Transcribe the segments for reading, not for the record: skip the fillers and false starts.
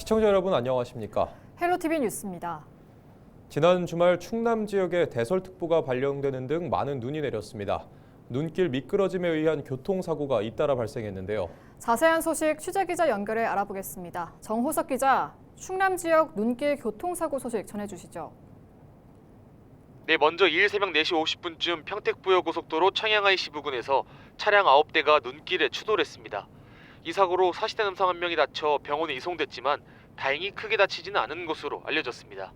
시청자 여러분 안녕하십니까? 헬로티비 뉴스입니다. 지난 주말 충남 지역에 대설특보가 발령되는 등 많은 눈이 내렸습니다. 눈길 미끄러짐에 의한 교통사고가 잇따라 발생했는데요. 자세한 소식 취재기자 연결해 알아보겠습니다. 정호석 기자, 충남 지역 눈길 교통사고 소식 전해주시죠. 네, 먼저 이일 새벽 4시 50분쯤 평택부여고속도로 청양IC 부근에서 차량 9대가 눈길에 추돌했습니다. 이 사고로 40대 남성 1명이 다쳐 병원에 이송됐지만 다행히 크게 다치지는 않은 것으로 알려졌습니다.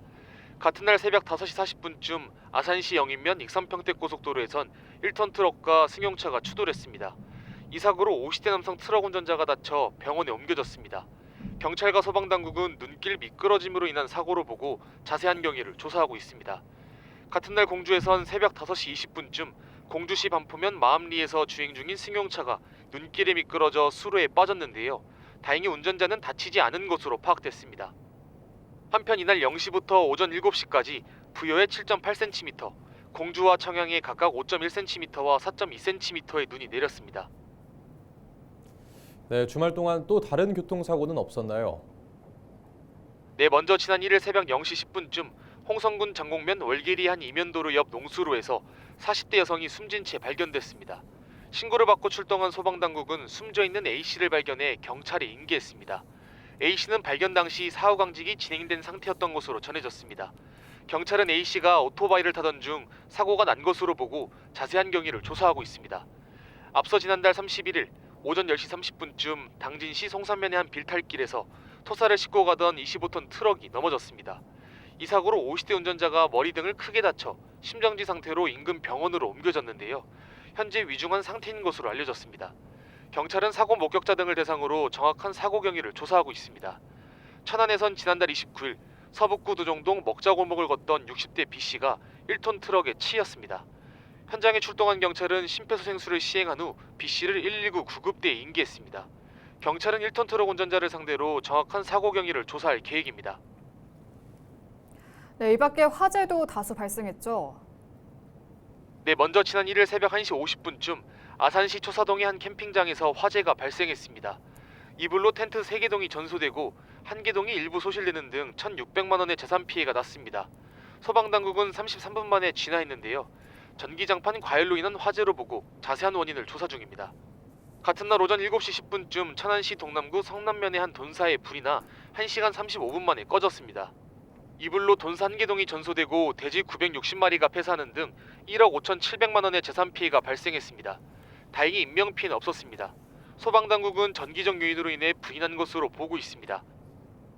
같은 날 새벽 5시 40분쯤 아산시 영인면 익산평택고속도로에선 1톤 트럭과 승용차가 추돌했습니다. 이 사고로 50대 남성 트럭 운전자가 다쳐 병원에 옮겨졌습니다. 경찰과 소방당국은 눈길 미끄러짐으로 인한 사고로 보고 자세한 경위를 조사하고 있습니다. 같은 날 공주에선 새벽 5시 20분쯤 공주시 반포면 마암리에서 주행 중인 승용차가 눈길에 미끄러져 수로에 빠졌는데요. 다행히 운전자는 다치지 않은 것으로 파악됐습니다. 한편 이날 0시부터 오전 7시까지 부여에 7.8cm, 공주와 청양에 각각 5.1cm와 4.2cm의 눈이 내렸습니다. 네, 주말 동안 또 다른 교통사고는 없었나요? 네, 먼저 지난 1일 새벽 0시 10분쯤 홍성군 장곡면 월계리 한 이면도로 옆 농수로에서 40대 여성이 숨진 채 발견됐습니다. 신고를 받고 출동한 소방당국은 숨져있는 A씨를 발견해 경찰에 인계했습니다. A씨는 발견 당시 사후 강직이 진행된 상태였던 것으로 전해졌습니다. 경찰은 A씨가 오토바이를 타던 중 사고가 난 것으로 보고 자세한 경위를 조사하고 있습니다. 앞서 지난달 31일 오전 10시 30분쯤 당진시 송산면의 한 빌탈길에서 토사를 싣고 가던 25톤 트럭이 넘어졌습니다. 이 사고로 50대 운전자가 머리 등을 크게 다쳐 심정지 상태로 인근 병원으로 옮겨졌는데요. 현재 위중한 상태인 것으로 알려졌습니다. 경찰은 사고 목격자 등을 대상으로 정확한 사고 경위를 조사하고 있습니다. 천안에선 지난달 29일 서북구 두정동 먹자골목을 걷던 60대 B씨가 1톤 트럭에 치였습니다. 현장에 출동한 경찰은 심폐소생술을 시행한 후 B씨를 119 구급대에 인계했습니다. 경찰은 1톤 트럭 운전자를 상대로 정확한 사고 경위를 조사할 계획입니다. 네, 이 밖에 화재도 다수 발생했죠. 네, 먼저 지난 1일 새벽 1시 50분쯤 아산시 초사동의 한 캠핑장에서 화재가 발생했습니다. 이불로 텐트 3개동이 전소되고 1개동이 일부 소실되는 등 1,600만 원의 재산 피해가 났습니다. 소방당국은 33분 만에 진화했는데요. 전기장판 과열로 인한 화재로 보고 자세한 원인을 조사 중입니다. 같은 날 오전 7시 10분쯤 천안시 동남구 성남면의 한 돈사에 불이 나 1시간 35분 만에 꺼졌습니다. 이불로 돈사 1개동이 전소되고 돼지 960마리가 폐사하는 등 1억 5,700만 원의 재산 피해가 발생했습니다. 다행히 인명피해는 없었습니다. 소방당국은 전기적 요인으로 인해 불이 난 것으로 보고 있습니다.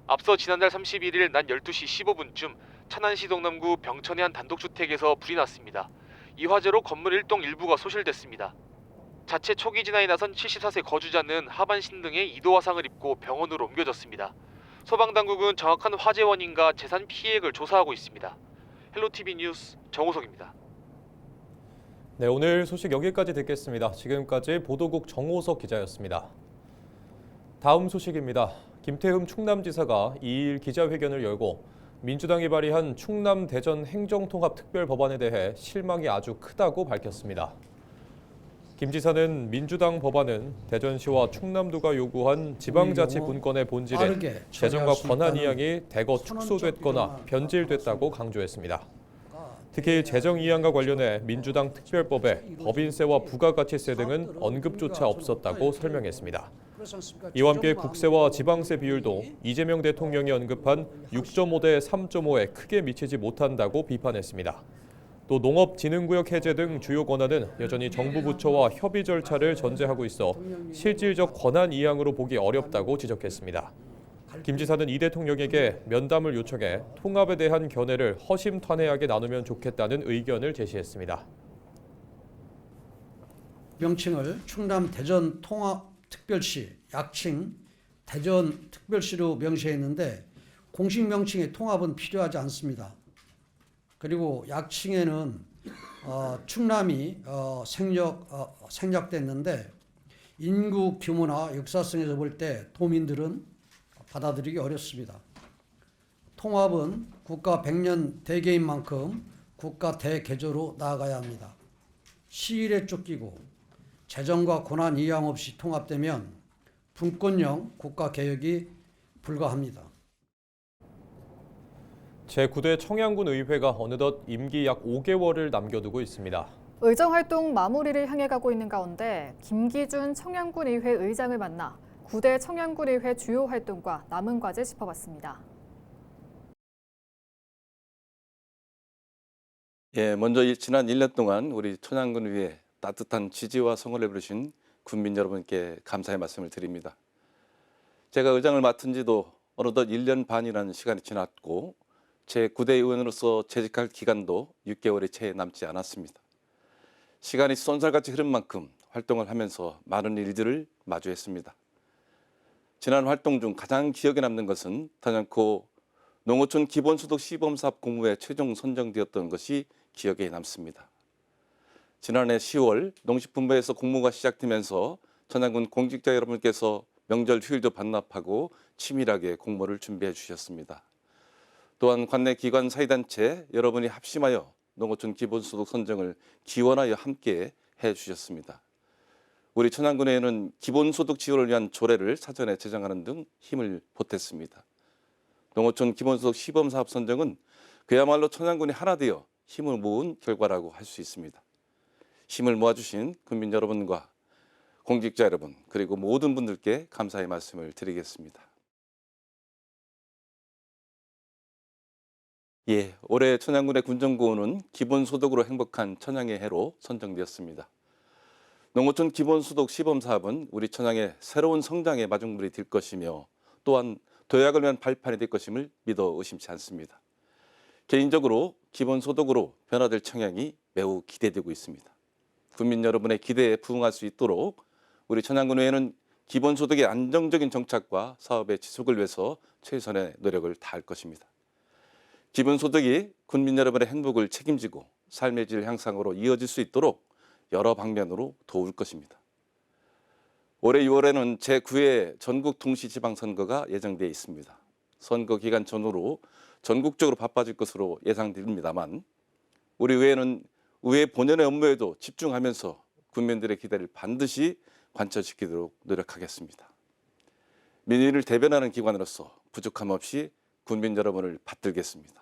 앞서 지난달 31일 낮 12시 15분쯤 천안시 동남구 병천의 한 단독주택에서 불이 났습니다. 이 화재로 건물 1동 일부가 소실됐습니다. 자체 초기 진화에 나선 74세 거주자는 하반신 등의 2도 화상을 입고 병원으로 옮겨졌습니다. 소방당국은 정확한 화재 원인과 재산 피해액을 조사하고 있습니다. 헬로티비 뉴스 정호석입니다. 네, 오늘 소식 여기까지 듣겠습니다. 지금까지 보도국 정호석 기자였습니다. 다음 소식입니다. 김태흠 충남지사가 2일 기자회견을 열고 민주당이 발의한 충남 대전 행정통합특별법안에 대해 실망이 아주 크다고 밝혔습니다. 김 지사는 민주당 법안은 대전시와 충남도가 요구한 지방자치 분권의 본질인 재정과 권한 이양이 대거 축소됐거나 변질됐다고 강조했습니다. 특히 재정 이양과 관련해 민주당 특별법에 법인세와 부가가치세 등은 언급조차 없었다고 설명했습니다. 이와 함께 국세와 지방세 비율도 이재명 대통령이 언급한 6.5대 3.5에 크게 미치지 못한다고 비판했습니다. 또 농업진흥구역 해제 등 주요 권한은 여전히 정부 부처와 협의 절차를 전제하고 있어 실질적 권한 이양으로 보기 어렵다고 지적했습니다. 김 지사는 이 대통령에게 면담을 요청해 통합에 대한 견해를 허심탄회하게 나누면 좋겠다는 의견을 제시했습니다. 명칭을 충남 대전 통합특별시, 약칭 대전특별시로 명시했는데 공식 명칭의 통합은 필요하지 않습니다. 그리고 약칭에는 충남이 생략됐는데 인구 규모나 역사성에서 볼 때 도민들은 받아들이기 어렵습니다. 통합은 국가 100년 대계인 만큼 국가 대개조로 나아가야 합니다. 시일에 쫓기고 재정과 권한 이양 없이 통합되면 분권형 국가 개혁이 불가합니다. 제9대 청양군 의회가 어느덧 임기 약 5개월을 남겨두고 있습니다. 의정활동 마무리를 향해 가고 있는 가운데 김기준 청양군 의회 의장을 만나 9대 청양군 의회 주요 활동과 남은 과제 짚어봤습니다. 먼저 지난 1년 동안 우리 청양군 의회 따뜻한 지지와 성원을 베푸신 군민 여러분께 감사의 말씀을 드립니다. 제가 의장을 맡은 지도 어느덧 1년 반이라는 시간이 지났고 제9대 의원으로서 재직할 기간도 6개월이 채 남지 않았습니다. 시간이 쏜살같이 흐른 만큼 활동을 하면서 많은 일들을 마주했습니다. 지난 활동 중 가장 기억에 남는 것은 단연코 농어촌 기본소득 시범사업 공모에 최종 선정되었던 것이 기억에 남습니다. 지난해 10월 농식품부에서 공모가 시작되면서 청양군 공직자 여러분께서 명절 휴일도 반납하고 치밀하게 공모를 준비해 주셨습니다. 또한 관내 기관 사회단체 여러분이 합심하여 농어촌 기본소득 선정을 기원하여 함께 해주셨습니다. 우리 청양군에는 기본소득 지원을 위한 조례를 사전에 제정하는 등 힘을 보탰습니다. 농어촌 기본소득 시범사업 선정은 그야말로 청양군이 하나 되어 힘을 모은 결과라고 할 수 있습니다. 힘을 모아주신 군민 여러분과 공직자 여러분 그리고 모든 분들께 감사의 말씀을 드리겠습니다. 올해 청양군의 군정구호는 기본소득으로 행복한 천양의 해로 선정되었습니다. 농어촌 기본소득 시범사업은 우리 천양의 새로운 성장의 마중물이 될 것이며 또한 도약을 위한 발판이 될 것임을 믿어 의심치 않습니다. 개인적으로 기본소득으로 변화될 청양이 매우 기대되고 있습니다. 국민 여러분의 기대에 부응할 수 있도록 우리 청양군의회는 기본소득의 안정적인 정착과 사업의 지속을 위해서 최선의 노력을 다할 것입니다. 기본소득이 국민 여러분의 행복을 책임지고 삶의 질 향상으로 이어질 수 있도록 여러 방면으로 도울 것입니다. 올해 6월에는 제9회 전국 동시지방선거가 예정되어 있습니다. 선거 기간 전후로 전국적으로 바빠질 것으로 예상됩니다만 우리 의회는 의회 본연의 업무에도 집중하면서 국민들의 기대를 반드시 관철시키도록 노력하겠습니다. 민의를 대변하는 기관으로서 부족함 없이 국민 여러분을 받들겠습니다.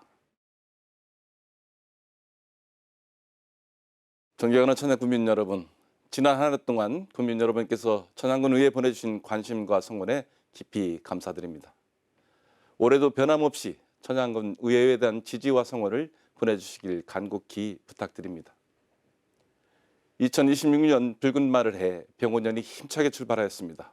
존경하는 천양 국민 여러분, 지난 한 해 동안 국민 여러분께서 천양군 의회에 보내주신 관심과 성원에 깊이 감사드립니다. 올해도 변함없이 천양군 의회에 대한 지지와 성원을 보내주시길 간곡히 부탁드립니다. 2026년 붉은 말을 해 병원년이 힘차게 출발하였습니다.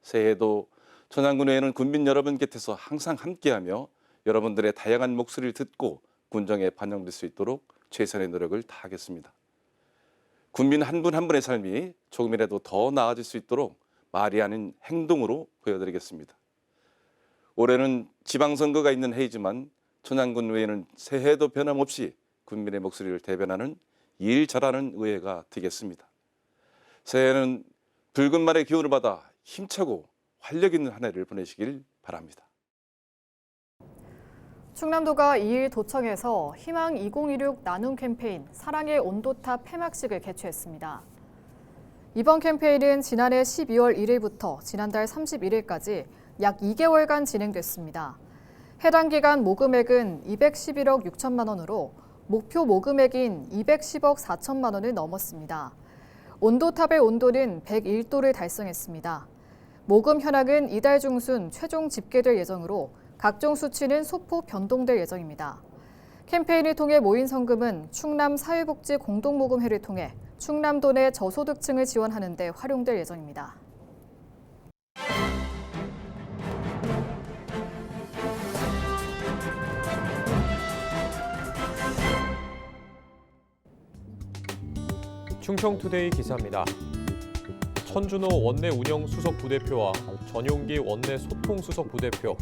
새해에도 천양군의회는 군민 여러분 곁에서 항상 함께하며 여러분들의 다양한 목소리를 듣고 군정에 반영될 수 있도록 최선의 노력을 다하겠습니다. 군민 한 분 한 분의 삶이 조금이라도 더 나아질 수 있도록 말이 아닌 행동으로 보여드리겠습니다. 올해는 지방선거가 있는 해이지만 천양군 의회는 새해에도 변함없이 군민의 목소리를 대변하는 일 잘하는 의회가 되겠습니다. 새해에는 붉은 말의 기운을 받아 힘차고 활력 있는 한 해를 보내시길 바랍니다. 충남도가 2일 도청에서 희망 2026 나눔 캠페인 사랑의 온도탑 폐막식을 개최했습니다. 이번 캠페인은 지난해 12월 1일부터 지난달 31일까지 약 2개월간 진행됐습니다. 해당 기간 모금액은 211억 6천만 원으로 목표 모금액인 210억 4천만 원을 넘었습니다. 온도탑의 온도는 101도를 달성했습니다. 모금 현황은 이달 중순 최종 집계될 예정으로 각종 수치는 소폭 변동될 예정입니다. 캠페인을 통해 모인 성금은 충남 사회복지 공동모금회를 통해 충남도 내 저소득층을 지원하는 데 활용될 예정입니다. 충청투데이 기사입니다. 천준호 원내 운영 수석 부대표와 전용기 원내 소통 수석 부대표,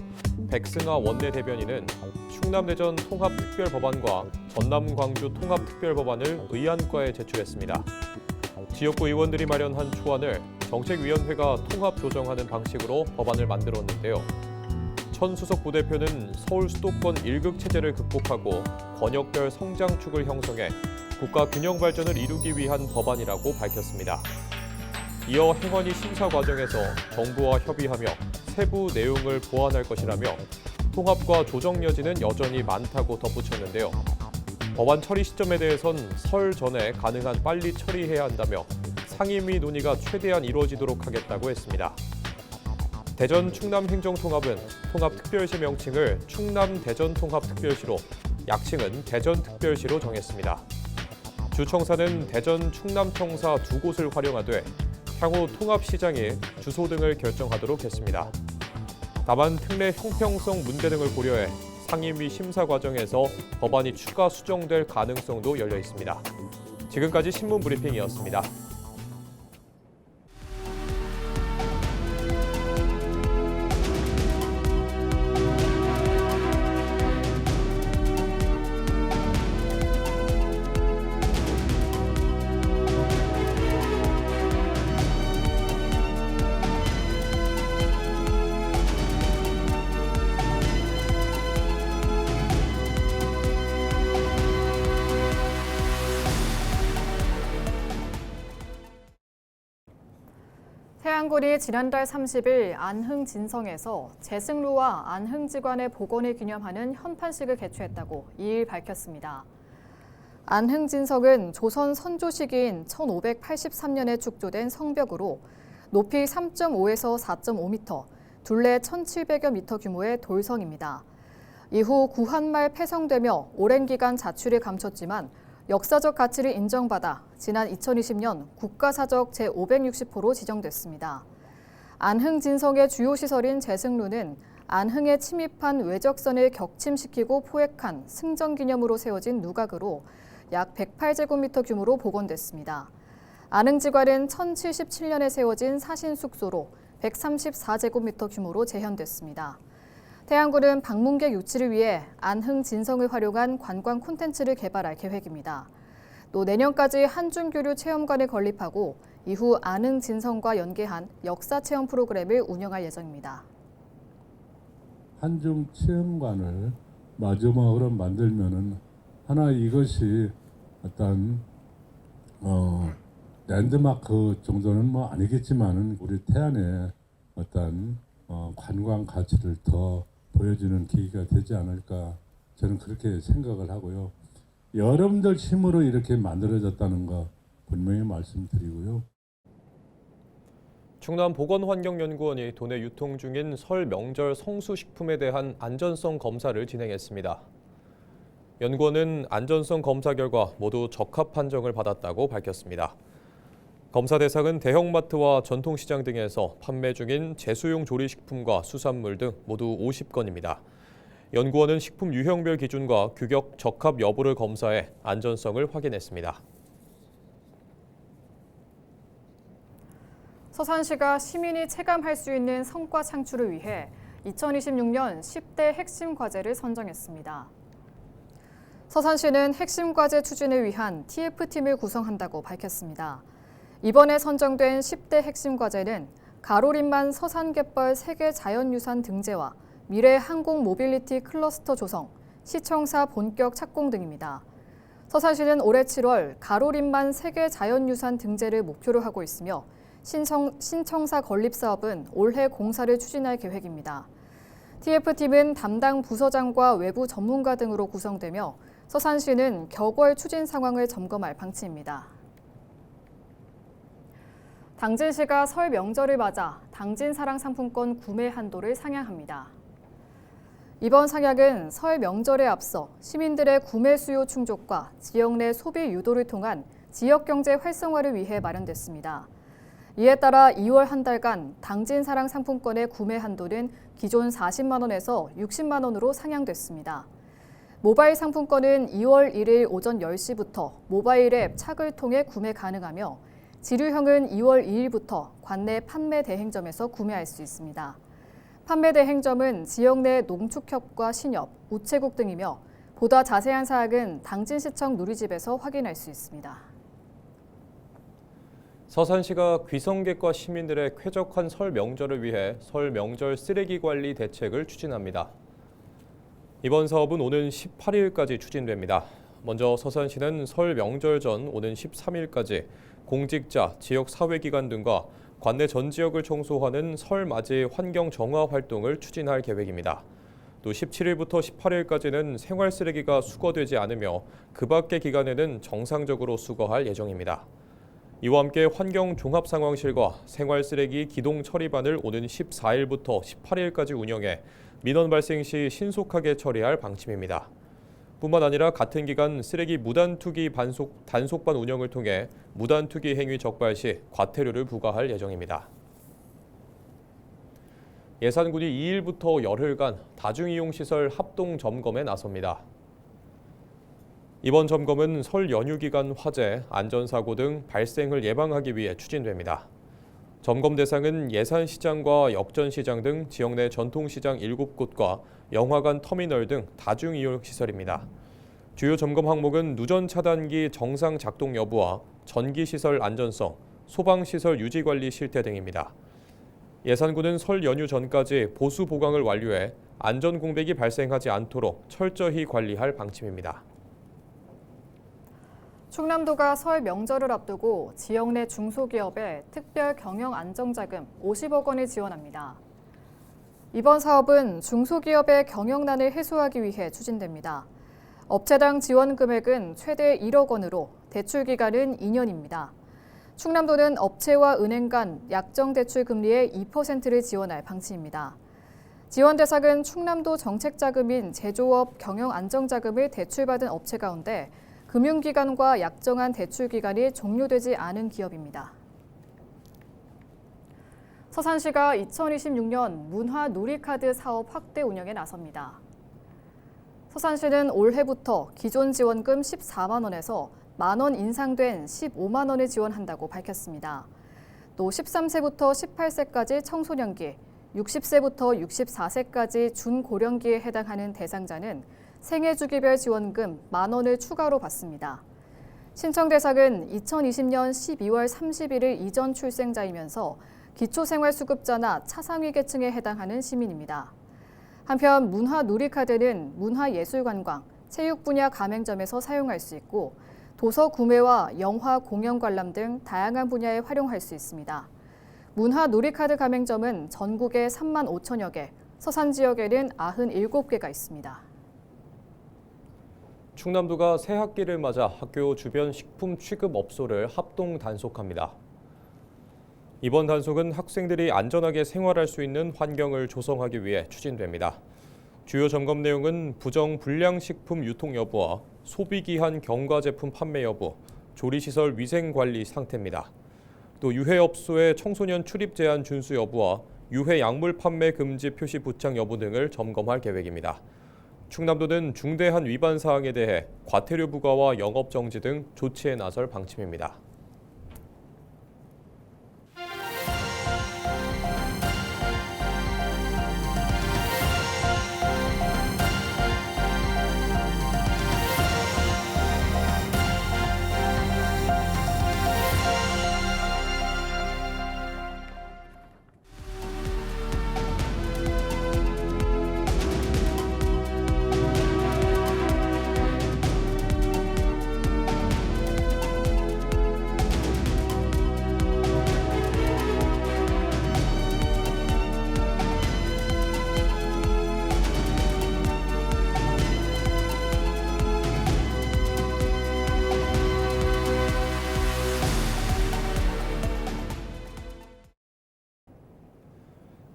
백승아 원내 대변인은 충남대전 통합특별법안과 전남 광주 통합특별법안을 의안과에 제출했습니다. 지역구 의원들이 마련한 초안을 정책위원회가 통합 조정하는 방식으로 법안을 만들었는데요. 천 수석 부대표는 서울 수도권 1극 체제를 극복하고 권역별 성장축을 형성해 국가 균형 발전을 이루기 위한 법안이라고 밝혔습니다. 이어 행안위 심사 과정에서 정부와 협의하며 세부 내용을 보완할 것이라며 통합과 조정 여지는 여전히 많다고 덧붙였는데요. 법안 처리 시점에 대해선 설 전에 가능한 빨리 처리해야 한다며 상임위 논의가 최대한 이루어지도록 하겠다고 했습니다. 대전 충남 행정통합은 통합특별시 명칭을 충남 대전통합특별시로, 약칭은 대전특별시로 정했습니다. 주청사는 대전 충남청사 두 곳을 활용하되 향후 통합시장이 주소 등을 결정하도록 했습니다. 다만 특례 형평성 문제 등을 고려해 상임위 심사 과정에서 법안이 추가 수정될 가능성도 열려 있습니다. 지금까지 신문 브리핑이었습니다. 태안군이 지난달 30일 안흥 진성에서 재승루와 안흥지관의 복원을 기념하는 현판식을 개최했다고 2일 밝혔습니다. 안흥 진성은 조선 선조 시기인 1583년에 축조된 성벽으로 높이 3.5에서 4.5m, 둘레 1,700여 미터 규모의 돌성입니다. 이후 구한말 폐성되며 오랜 기간 자취를 감췄지만 역사적 가치를 인정받아 지난 2020년 국가사적 제560호로 지정됐습니다. 안흥 진성의 주요 시설인 재승루는 안흥에 침입한 외적선을 격침시키고 포획한 승전 기념으로 세워진 누각으로 약 108제곱미터 규모로 복원됐습니다. 안흥지관은 1077년에 세워진 사신 숙소로 134제곱미터 규모로 재현됐습니다. 태안군은 방문객 유치를 위해 안흥 진성을 활용한 관광 콘텐츠를 개발할 계획입니다. 또 내년까지 한중교류 체험관을 건립하고 이후 안흥 진성과 연계한 역사 체험 프로그램을 운영할 예정입니다. 한중 체험관을 마지막으로 만들면은 하나 이것이 어떤 랜드마크 정도는 뭐 아니겠지만은 우리 태안의 어떤 관광 가치를 더 보여주는 계기가 되지 않을까 저는 그렇게 생각을 하고요. 여러분들 힘으로 이렇게 만들어졌다는 거 분명히 말씀드리고요. 충남보건환경연구원이 도내 유통 중인 설 명절 성수식품에 대한 안전성 검사를 진행했습니다. 연구원은 안전성 검사 결과 모두 적합 판정을 받았다고 밝혔습니다. 검사 대상은 대형마트와 전통시장 등에서 판매 중인 제수용 조리식품과 수산물 등 모두 50건입니다. 연구원은 식품 유형별 기준과 규격 적합 여부를 검사해 안전성을 확인했습니다. 서산시가 시민이 체감할 수 있는 성과 창출을 위해 2026년 10대 핵심 과제를 선정했습니다. 서산시는 핵심 과제 추진을 위한 TF팀을 구성한다고 밝혔습니다. 이번에 선정된 10대 핵심 과제는 가로림만 서산갯벌 세계 자연유산 등재와 미래 항공 모빌리티 클러스터 조성, 시청사 본격 착공 등입니다. 서산시는 올해 7월 가로림만 세계 자연유산 등재를 목표로 하고 있으며 신청사 건립 사업은 올해 공사를 추진할 계획입니다. TF팀은 담당 부서장과 외부 전문가 등으로 구성되며 서산시는 격월 추진 상황을 점검할 방침입니다. 당진시가 설 명절을 맞아 당진사랑 상품권 구매 한도를 상향합니다. 이번 상향은 설 명절에 앞서 시민들의 구매 수요 충족과 지역 내 소비 유도를 통한 지역경제 활성화를 위해 마련됐습니다. 이에 따라 2월 한 달간 당진사랑 상품권의 구매 한도는 기존 40만 원에서 60만 원으로 상향됐습니다. 모바일 상품권은 2월 1일 오전 10시부터 모바일 앱 착을 통해 구매 가능하며 지류형은 2월 2일부터 관내 판매 대행점에서 구매할 수 있습니다. 판매 대행점은 지역 내 농축협과 신협, 우체국 등이며 보다 자세한 사항은 당진시청 누리집에서 확인할 수 있습니다. 서산시가 귀성객과 시민들의 쾌적한 설 명절을 위해 설 명절 쓰레기 관리 대책을 추진합니다. 이번 사업은 오는 18일까지 추진됩니다. 먼저 서산시는 설 명절 전 오는 13일까지 공직자, 지역 사회기관 등과 관내 전 지역을 청소하는 설 맞이 환경 정화 활동을 추진할 계획입니다. 또 17일부터 18일까지는 생활 쓰레기가 수거되지 않으며 그 밖의 기간에는 정상적으로 수거할 예정입니다. 이와 함께 환경종합상황실과 생활쓰레기 기동 처리반을 오는 14일부터 18일까지 운영해 민원 발생 시 신속하게 처리할 방침입니다. 뿐만 아니라 같은 기간 쓰레기 무단투기 단속반 운영을 통해 무단투기 행위 적발 시 과태료를 부과할 예정입니다. 예산군이 2일부터 열흘간 다중이용시설 합동 점검에 나섭니다. 이번 점검은 설 연휴 기간 화재, 안전사고 등 발생을 예방하기 위해 추진됩니다. 점검 대상은 예산시장과 역전시장 등 지역 내 전통시장 7곳과 영화관 터미널 등 다중이용시설입니다. 주요 점검 항목은 누전 차단기 정상 작동 여부와 전기시설 안전성, 소방시설 유지관리 실태 등입니다. 예산군은 설 연휴 전까지 보수 보강을 완료해 안전 공백이 발생하지 않도록 철저히 관리할 방침입니다. 충남도가 설 명절을 앞두고 지역 내 중소기업에 특별 경영 안정자금 50억 원을 지원합니다. 이번 사업은 중소기업의 경영난을 해소하기 위해 추진됩니다. 업체당 지원 금액은 최대 1억 원으로 대출 기간은 2년입니다. 충남도는 업체와 은행 간 약정 대출 금리의 2%를 지원할 방침입니다. 지원 대상은 충남도 정책자금인 제조업 경영 안정자금을 대출받은 업체 가운데 금융기관과 약정한 대출 기간이 종료되지 않은 기업입니다. 서산시가 2026년 문화 누리카드 사업 확대 운영에 나섭니다. 서산시는 올해부터 기존 지원금 14만 원에서 만원 인상된 15만 원을 지원한다고 밝혔습니다. 또 13세부터 18세까지 청소년기, 60세부터 64세까지 준고령기에 해당하는 대상자는 생애주기별 지원금 만 원을 추가로 받습니다. 신청 대상은 2020년 12월 31일 이전 출생자이면서 기초생활수급자나 차상위 계층에 해당하는 시민입니다. 한편 문화누리카드는 문화예술관광, 체육 분야 가맹점에서 사용할 수 있고 도서 구매와 영화, 공연 관람 등 다양한 분야에 활용할 수 있습니다. 문화누리카드 가맹점은 전국에 3만 5천여 개, 서산 지역에는 97개가 있습니다. 충남도가 새 학기를 맞아 학교 주변 식품 취급업소를 합동 단속합니다. 이번 단속은 학생들이 안전하게 생활할 수 있는 환경을 조성하기 위해 추진됩니다. 주요 점검 내용은 부정 불량식품 유통 여부와 소비기한 경과제품 판매 여부, 조리시설 위생관리 상태입니다. 또 유해업소의 청소년 출입 제한 준수 여부와 유해 약물 판매 금지 표시 부착 여부 등을 점검할 계획입니다. 충남도는 중대한 위반 사항에 대해 과태료 부과와 영업정지 등 조치에 나설 방침입니다.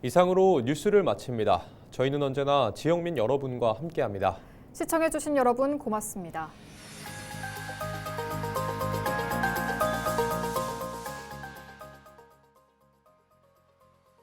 이상으로 뉴스를 마칩니다. 저희는 언제나 지역민 여러분과 함께합니다. 시청해주신 여러분 고맙습니다.